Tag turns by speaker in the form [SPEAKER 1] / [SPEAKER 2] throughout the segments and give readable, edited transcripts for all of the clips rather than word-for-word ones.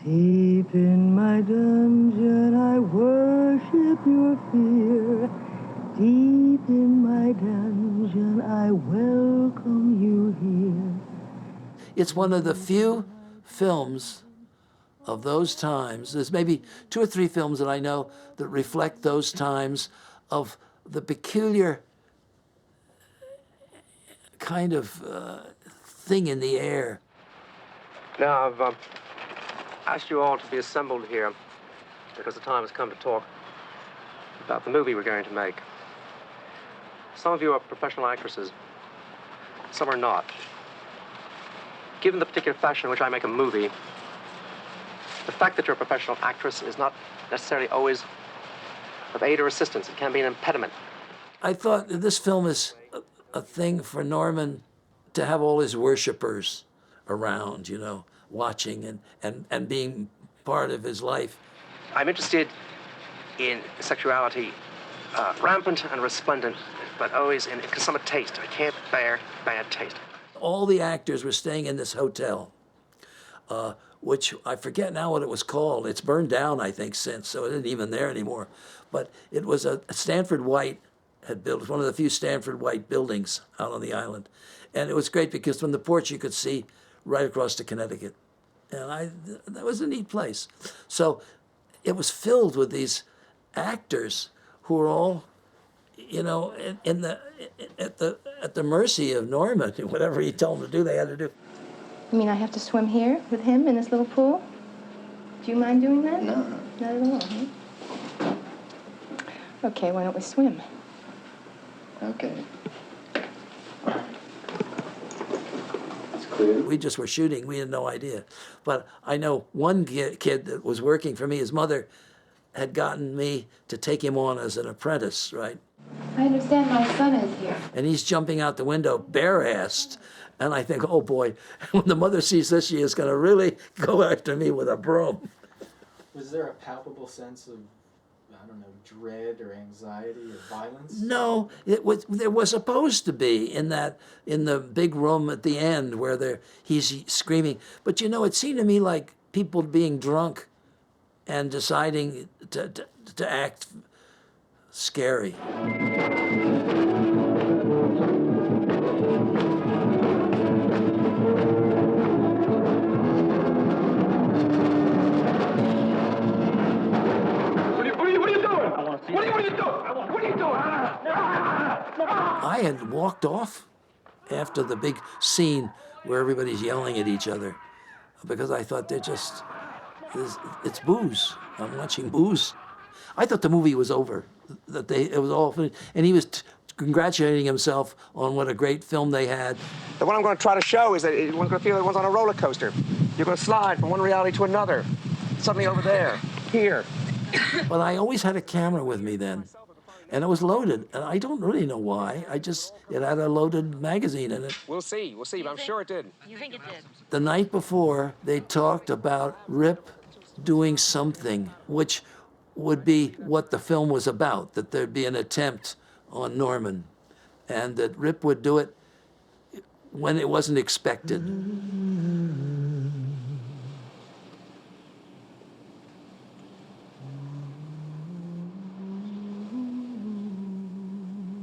[SPEAKER 1] Deep in my dungeon, I worship your fear. Deep in my dungeon, I welcome you here.
[SPEAKER 2] It's one of the few films of those times. There's maybe 2 or 3 films that I know that reflect those times of the peculiar kind of thing in the air.
[SPEAKER 3] Now, I've asked you all to be assembled here because the time has come to talk about the movie we're going to make. Some of you are professional actresses. Some are not. Given the particular fashion in which I make a movie, the fact that you're a professional actress is not necessarily always of aid or assistance. It can be an impediment.
[SPEAKER 2] I thought that this film is a thing for Norman to have all his worshipers around, you know, watching and being part of his life.
[SPEAKER 3] I'm interested in sexuality, rampant and resplendent, but always in consummate taste. I can't bear bad taste.
[SPEAKER 2] All the actors were staying in this hotel, which I forget now what it was called. It's burned down, I think, since, so it isn't even there anymore. But it was a Stanford White had built. It was one of the few Stanford White buildings out on the island. And it was great because from the porch you could see right across to Connecticut. And that was a neat place. So it was filled with these actors who were all, you know, at the mercy of Norman. Whatever he told them to do, they had to do.
[SPEAKER 4] You mean I have to swim here with him in this little pool? Do you mind doing that?
[SPEAKER 5] No.
[SPEAKER 4] Not at all, huh? Okay, why don't we swim?
[SPEAKER 5] Okay. It's clear.
[SPEAKER 2] We just were shooting. We had no idea. But I know one kid that was working for me, his mother had gotten me to take him on as an apprentice, right?
[SPEAKER 4] I understand my son is here.
[SPEAKER 2] And he's jumping out the window bare-assed. And I think, oh boy, when the mother sees this, she is going to really go after me with a broom.
[SPEAKER 6] Was there a palpable sense of, I don't know, dread or anxiety or violence?
[SPEAKER 2] No, there was supposed to be in the big room at the end where he's screaming. But you know, it seemed to me like people being drunk and deciding to act scary. I had walked off after the big scene where everybody's yelling at each other because I thought it's booze. I'm watching booze. I thought the movie was over, that it was all finished, and he was congratulating himself on what a great film they had.
[SPEAKER 3] What I'm going to try to show is that one's going to feel that one's on a roller coaster. You're going to slide from one reality to another. Suddenly over there, here.
[SPEAKER 2] But I always had a camera with me then, and it was loaded, and I don't really know why. It had a loaded magazine in it.
[SPEAKER 3] We'll see, but I'm sure it did.
[SPEAKER 7] You think it did?
[SPEAKER 2] The night before, they talked about Rip doing something, which would be what the film was about, that there'd be an attempt on Norman, and that Rip would do it when it wasn't expected.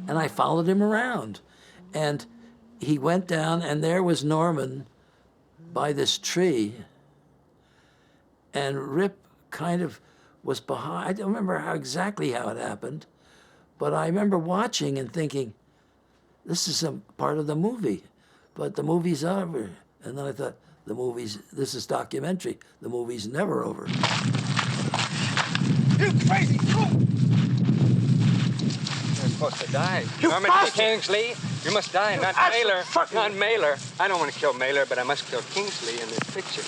[SPEAKER 2] And I followed him around. And he went down, and there was Norman by this tree. And Rip kind of was behind. I don't remember exactly how it happened, but I remember watching and thinking, this is a part of the movie, but the movie's over. And then I thought, this is documentary. The movie's never over.
[SPEAKER 3] You crazy fool!
[SPEAKER 8] You're supposed to die.
[SPEAKER 3] You
[SPEAKER 8] Norman Kingsley, you must die, not Mailer. Not Mailer. I don't want to kill Mailer, but I must kill Kingsley in this picture.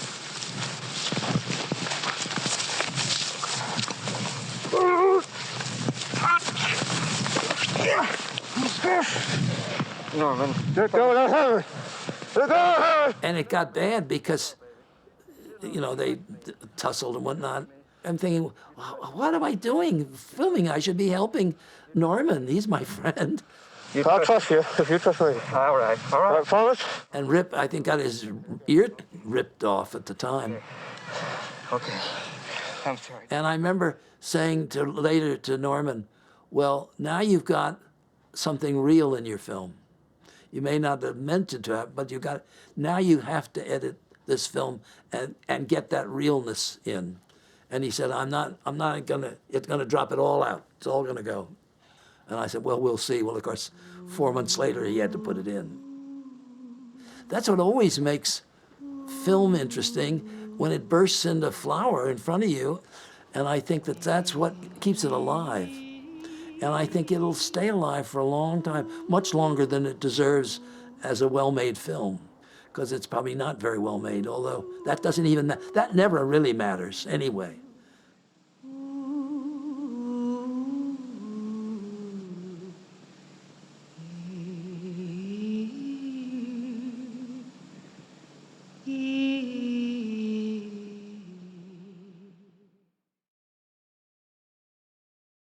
[SPEAKER 8] Norman.
[SPEAKER 3] Let go of her. Let go of her.
[SPEAKER 2] And it got bad because, you know, they tussled and whatnot. I'm thinking, what am I doing? Filming, I should be helping Norman. He's my friend.
[SPEAKER 3] I'll trust you if you trust me.
[SPEAKER 8] All right, all right.
[SPEAKER 3] Promise?
[SPEAKER 2] And Rip, I think, got his ear ripped off at the time.
[SPEAKER 8] Okay. I'm sorry.
[SPEAKER 2] And I remember saying later to Norman, well, now you've got something real in your film. You may not have meant it to have, but now you have to edit this film and get that realness in. And he said, it's gonna drop it all out. It's all gonna go. And I said, well, we'll see. Well, of course, 4 months later, he had to put it in. That's what always makes film interesting, when it bursts into flower in front of you. And I think that's what keeps it alive. And I think it'll stay alive for a long time, much longer than it deserves as a well-made film, because it's probably not very well made, although that never really matters anyway.